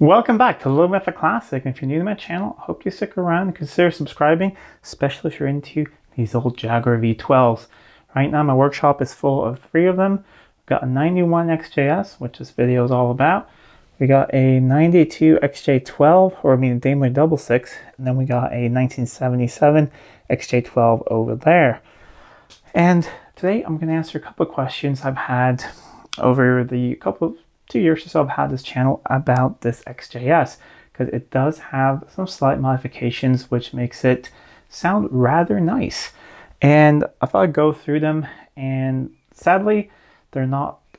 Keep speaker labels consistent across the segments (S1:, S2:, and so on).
S1: Welcome back to Living with a Classic. If you're new to my channel, I hope you stick around and consider subscribing, especially if you're into these old Jaguar V12s. Right now my workshop is full of 3 of them. We've got a 91 XJS, which this video is all about. We got a 92 XJ12, or I mean Daimler 66, and then we got a 1977 XJ12 over there. And today I'm going to answer a couple of questions I've had over the 2 years or so I've had this channel about this XJS, because it does have some slight modifications which makes it sound rather nice. And I thought I'd go through them, and sadly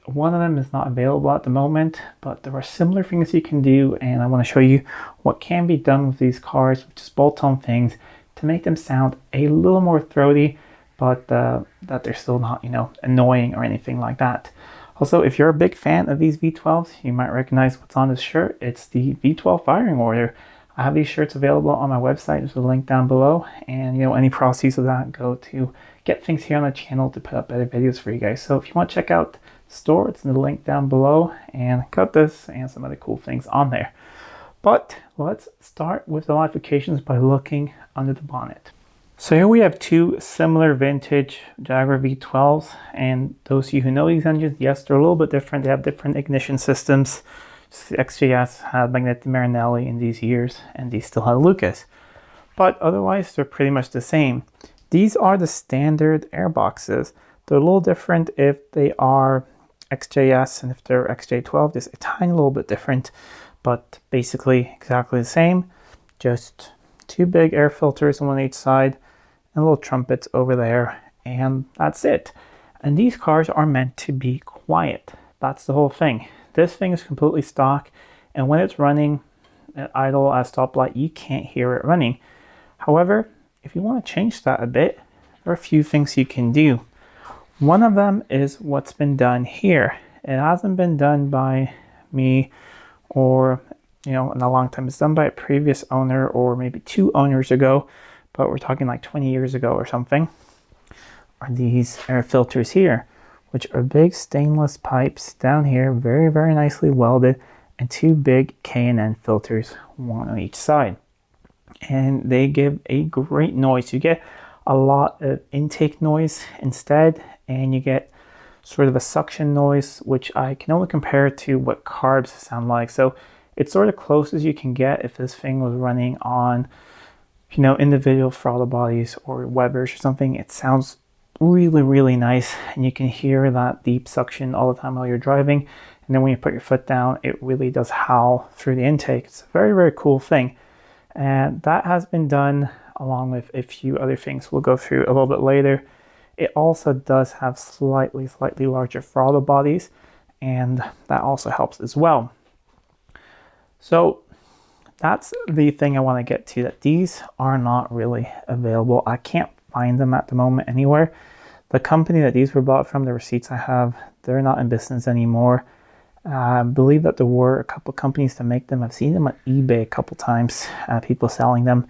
S1: one of them is not available at the moment, but there are similar things you can do, and I want to show you what can be done with these cars, just bolt-on things to make them sound a little more throaty, but that they're still not, annoying or anything like that. Also, if you're a big fan of these V12s, you might recognize what's on this shirt. It's the V12 firing order. I have these shirts available on my website. There's a link down below, and any proceeds of that go to get things here on the channel to put up better videos for you guys. So if you want to check out the store, it's in the link down below, and got this and some other cool things on there. But let's start with the modifications by looking under the bonnet. So here we have 2 similar vintage Jaguar V12s, and those of you who know these engines, yes, they're a little bit different. They have different ignition systems. The XJS had Magnetti Marinelli in these years, and these still have Lucas. But otherwise, they're pretty much the same. These are the standard airboxes. They're a little different if they are XJS, and if they're XJ12, just a tiny little bit different, but basically exactly the same. Just 2 big air filters on each side, and little trumpets over there, and that's it. And these cars are meant to be quiet. That's the whole thing. This thing is completely stock, and when it's running at idle at stoplight, you can't hear it running. However, if you want to change that a bit, there are a few things you can do. One of them is what's been done here. It hasn't been done by me or in a long time. It's done by a previous owner, or maybe 2 owners ago, but we're talking like 20 years ago or something. Are these air filters here, which are big stainless pipes down here, very, very nicely welded, and 2 big K&N filters, one on each side. And they give a great noise. You get a lot of intake noise instead, and you get sort of a suction noise, which I can only compare to what carbs sound like. So it's sort of close as you can get if this thing was running on, individual throttle bodies or Webers or something. It sounds really, really nice, and you can hear that deep suction all the time while you're driving. And then when you put your foot down, it really does howl through the intake. It's a very, very cool thing. And that has been done along with a few other things we'll go through a little bit later. It also does have slightly larger throttle bodies, and that also helps as well. So that's the thing I want to get to, that these are not really available. I can't find them at the moment anywhere. The company that these were bought from, the receipts I have, they're not in business anymore. I believe that there were a couple companies to make them. I've seen them on eBay a couple times, people selling them.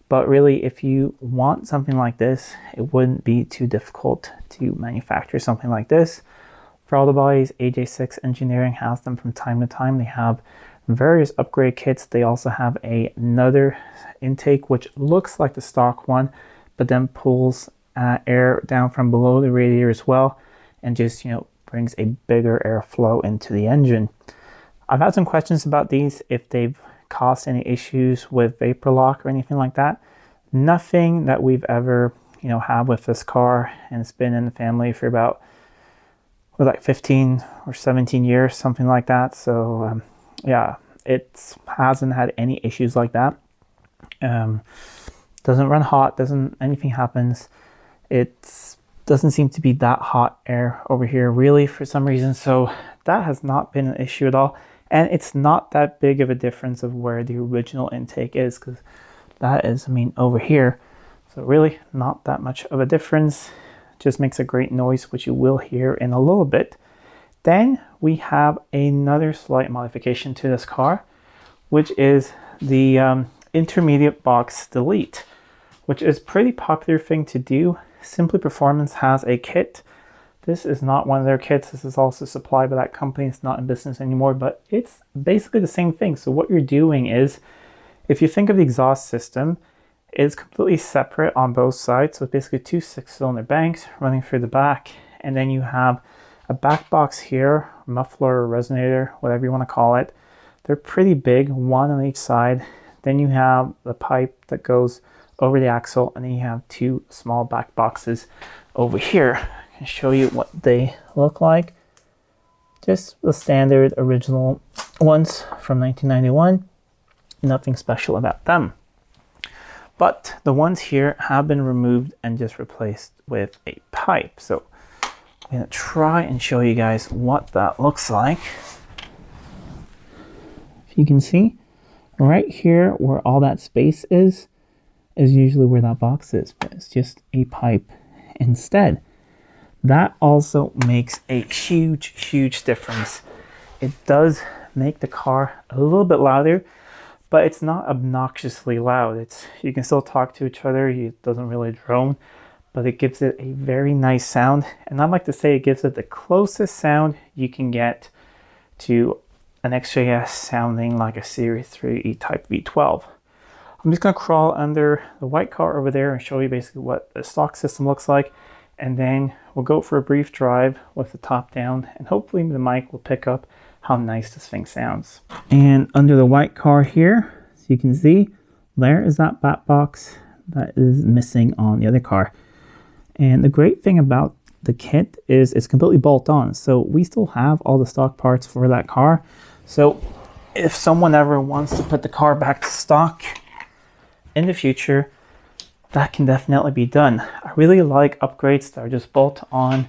S1: But really, if you want something like this, it wouldn't be too difficult to manufacture something like this. Throttle bodies, AJ6 Engineering has them from time to time. They have various upgrade kits. They also have another intake which looks like the stock one, but then pulls air down from below the radiator as well, and just brings a bigger airflow into the engine. I've had some questions about these, if they've caused any issues with vapor lock or anything like that. Nothing that we've ever had with this car, and it's been in the family for about like 15 or 17 years, something like that. So yeah, it hasn't had any issues like that. Doesn't run hot, anything happens. It doesn't seem to be that hot air over here really for some reason, so that has not been an issue at all. And it's not that big of a difference of where the original intake is, because that is, over here. So really not that much of a difference. Just makes a great noise, which you will hear in a little bit. Then we have another slight modification to this car, which is the intermediate box delete, which is a pretty popular thing to do. Simply Performance has a kit. This is not one of their kits. This is also supplied by that company. It's not in business anymore, but it's basically the same thing. So what you're doing is, if you think of the exhaust system, it's completely separate on both sides. So it's basically two 6-cylinder banks running through the back. And then you have a back box here, muffler or resonator, whatever you want to call it. They're pretty big, one on each side. Then you have the pipe that goes over the axle, and then you have two small back boxes over here. I can show you what they look like. Just the standard original ones from 1991. Nothing special about them. But the ones here have been removed and just replaced with a pipe. So I'm going to try and show you guys what that looks like. If you can see, right here where all that space is usually where that box is, but it's just a pipe instead. That also makes a huge difference. It does make the car a little bit louder, but it's not obnoxiously loud. You can still talk to each other. It doesn't really drone, but it gives it a very nice sound. And I'd like to say it gives it the closest sound you can get to an XJS sounding like a Series 3 E-Type V12. I'm just going to crawl under the white car over there and show you basically what the stock system looks like. And then we'll go for a brief drive with the top down, and hopefully the mic will pick up how nice this thing sounds. And under the white car here, so you can see, there is that back box that is missing on the other car. And the great thing about the kit is it's completely bolt on. So we still have all the stock parts for that car. So if someone ever wants to put the car back to stock in the future, that can definitely be done. I really like upgrades that are just bolt on,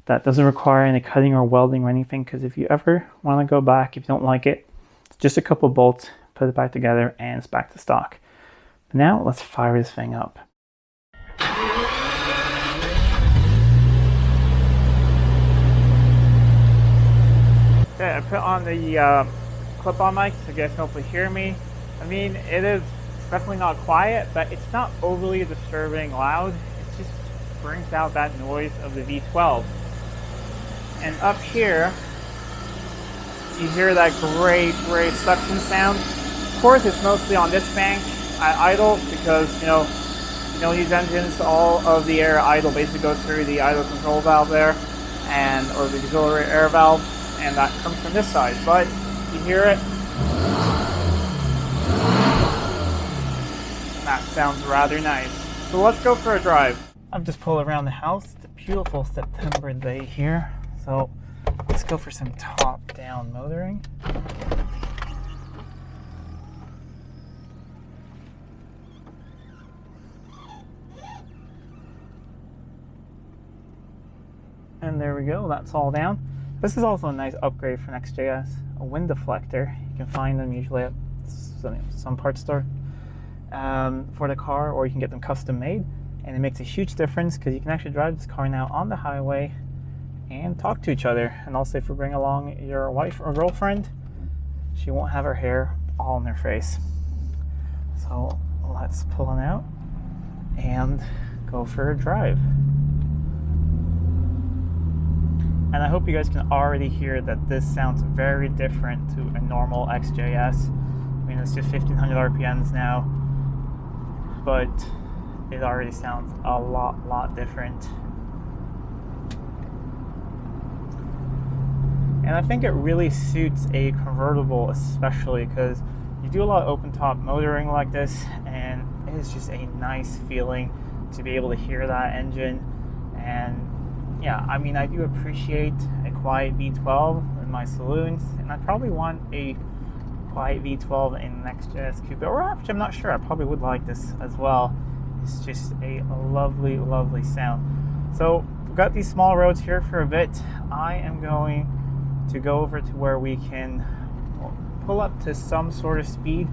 S1: that doesn't require any cutting or welding or anything, because if you ever want to go back, if you don't like it, just a couple bolts, put it back together, and it's back to stock. But now let's fire this thing up. Okay, I put on the clip-on mic so you guys can hopefully hear me. I mean, it is definitely not quiet, but it's not overly disturbing loud. It just brings out that noise of the V12. And up here, you hear that great suction sound. Of course, it's mostly on this bank. I idle because, you know, these engines, all of the air idle basically goes through the idle control valve there, or the auxiliary air valve, and that comes from this side. But you hear it. That sounds rather nice. So let's go for a drive. I've just pulled around the house. It's a beautiful September day here. So let's go for some top-down motoring. And there we go, that's all down. This is also a nice upgrade from XJS, a wind deflector. You can find them usually at some parts store for the car, or you can get them custom made. And it makes a huge difference because you can actually drive this car now on the highway and talk to each other. And also if you bring along your wife or girlfriend, she won't have her hair all in her face. So let's pull it out and go for a drive. And I hope you guys can already hear that this sounds very different to a normal XJS. I mean, it's just 1500 RPMs now, but it already sounds a lot different. And I think it really suits a convertible, especially because you do a lot of open top motoring like this, and it's just a nice feeling to be able to hear that engine. And yeah, I mean, I do appreciate a quiet V12 in my saloons, and I probably want a quiet V12 in an XJS Coupe, or actually I'm not sure, I probably would like this as well. It's just a lovely sound. So we've got these small roads here for a bit. I am going to go over to where we can pull up to some sort of speed,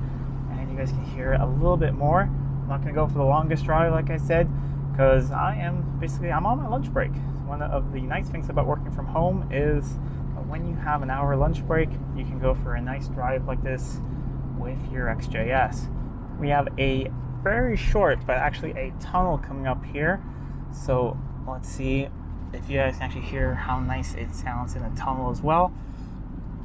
S1: and you guys can hear it a little bit more. I'm not going to go for the longest drive, like I said, because I'm on my lunch break. One of the nice things about working from home is when you have an hour lunch break, you can go for a nice drive like this with your XJS. We have a very short, but actually a tunnel coming up here. So let's see if you guys can actually hear how nice it sounds in a tunnel as well.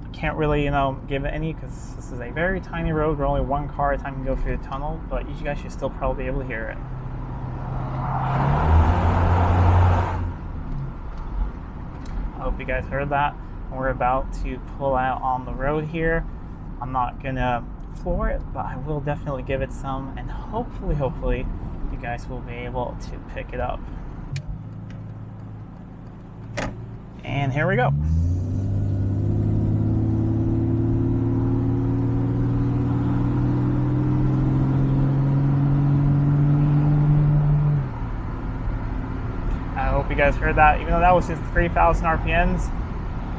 S1: I can't really, give it any because this is a very tiny road where only one car at a time can go through the tunnel, but you guys should still probably be able to hear it. I hope you guys heard that. We're about to pull out on the road here. I'm not gonna floor it, but I will definitely give it some, and hopefully you guys will be able to pick it up. And here we go. I hope you guys heard that, even though that was just 3,000 RPMs,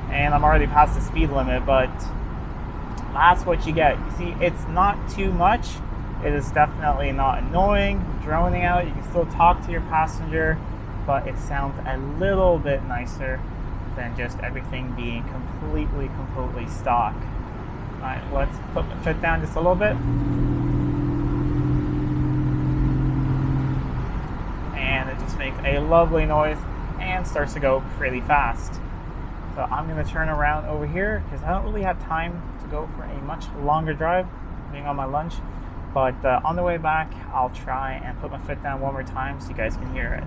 S1: and I'm already past the speed limit, but that's what you get. You see, it's not too much. It is definitely not annoying, droning out. You can still talk to your passenger, but it sounds a little bit nicer than just everything being completely stock. All right, let's put my foot down just a little bit. And it just makes a lovely noise and starts to go pretty fast. So I'm gonna turn around over here because I don't really have time to go for a much longer drive, being on my lunch. But on the way back, I'll try and put my foot down one more time so you guys can hear it.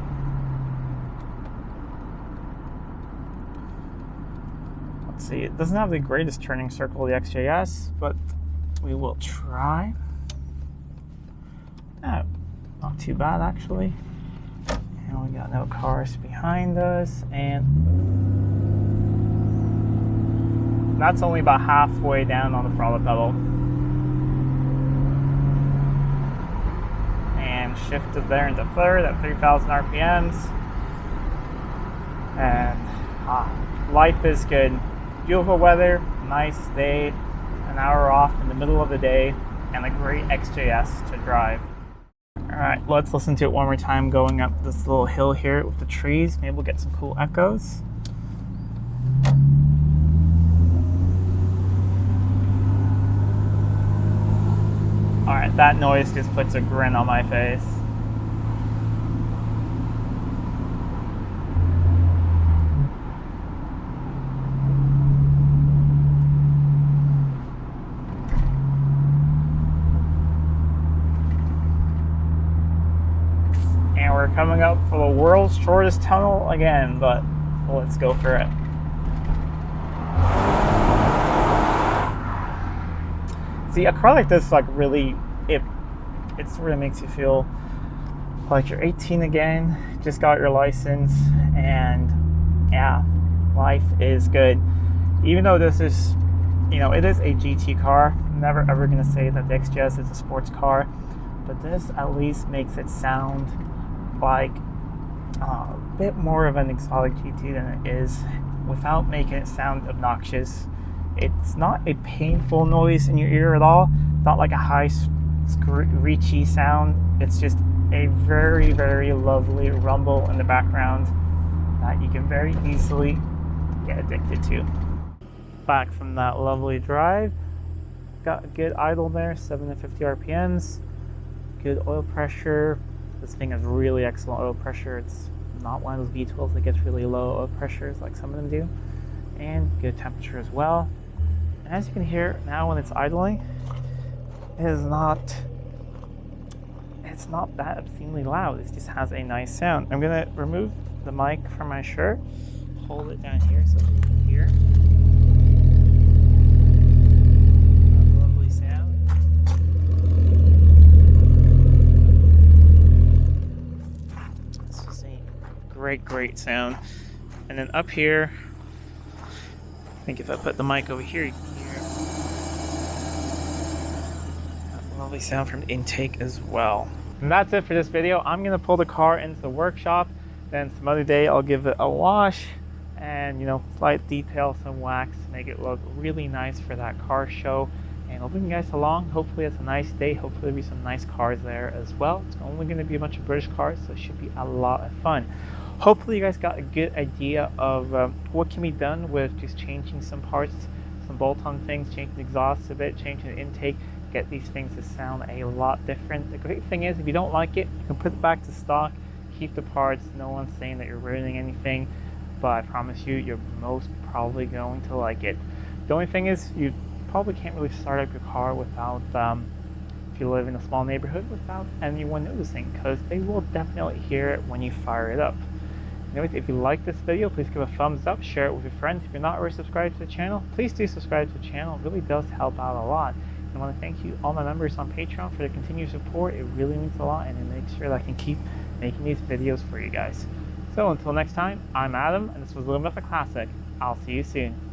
S1: Let's see, it doesn't have the greatest turning circle, the XJS, but we will try. Oh, not too bad actually. And we got no cars behind us, and that's only about halfway down on the throttle pedal. And shifted there into third at 3,000 RPMs. And life is good. Beautiful weather, nice day, an hour off in the middle of the day, and a great XJS to drive. All right, let's listen to it one more time going up this little hill here with the trees. Maybe we'll get some cool echoes. All right, that noise just puts a grin on my face. And we're coming up for the world's shortest tunnel again, but let's go for it. See, a car like this, like really, it sort of makes you feel like you're 18 again, just got your license, and yeah, life is good. Even though this is, it is a GT car, I'm never ever gonna say that the XJS is a sports car, but this at least makes it sound like a bit more of an exotic GT than it is, without making it sound obnoxious. It's not a painful noise in your ear at all. Not like a high screechy sound. It's just a very lovely rumble in the background that you can very easily get addicted to. Back from that lovely drive, got a good idle there, 750 RPMs, good oil pressure. This thing has really excellent oil pressure. It's not one of those V12s that gets really low oil pressures like some of them do, and good temperature as well. And as you can hear now when it's idling, it's not that obscenely loud. It just has a nice sound. I'm gonna remove the mic from my shirt, hold it down here so you can hear. That lovely sound. It's just a great sound. And then up here, I think if I put the mic over here, you can hear that lovely sound from the intake as well. And that's it for this video. I'm gonna pull the car into the workshop, then some other day I'll give it a wash and slight detail, some wax to make it look really nice for that car show. And I'll bring you guys along. Hopefully it's a nice day. Hopefully there'll be some nice cars there as well. It's only gonna be a bunch of British cars, so it should be a lot of fun. Hopefully you guys got a good idea of what can be done with just changing some parts, some bolt-on things, changing the exhaust a bit, changing the intake, get these things to sound a lot different. The great thing is, if you don't like it, you can put it back to stock, keep the parts. No one's saying that you're ruining anything, but I promise you, you're most probably going to like it. The only thing is, you probably can't really start up your car without, if you live in a small neighborhood, without anyone noticing, because they will definitely hear it when you fire it up. Anyways, if you like this video, please give a thumbs up, share it with your friends. If you're not already subscribed to the channel, please do subscribe to the channel. It really does help out a lot. And I want to thank you, all my members on Patreon, for the continued support. It really means a lot, and it makes sure that I can keep making these videos for you guys. So until next time, I'm Adam, and this was Living with a Classic. I'll see you soon.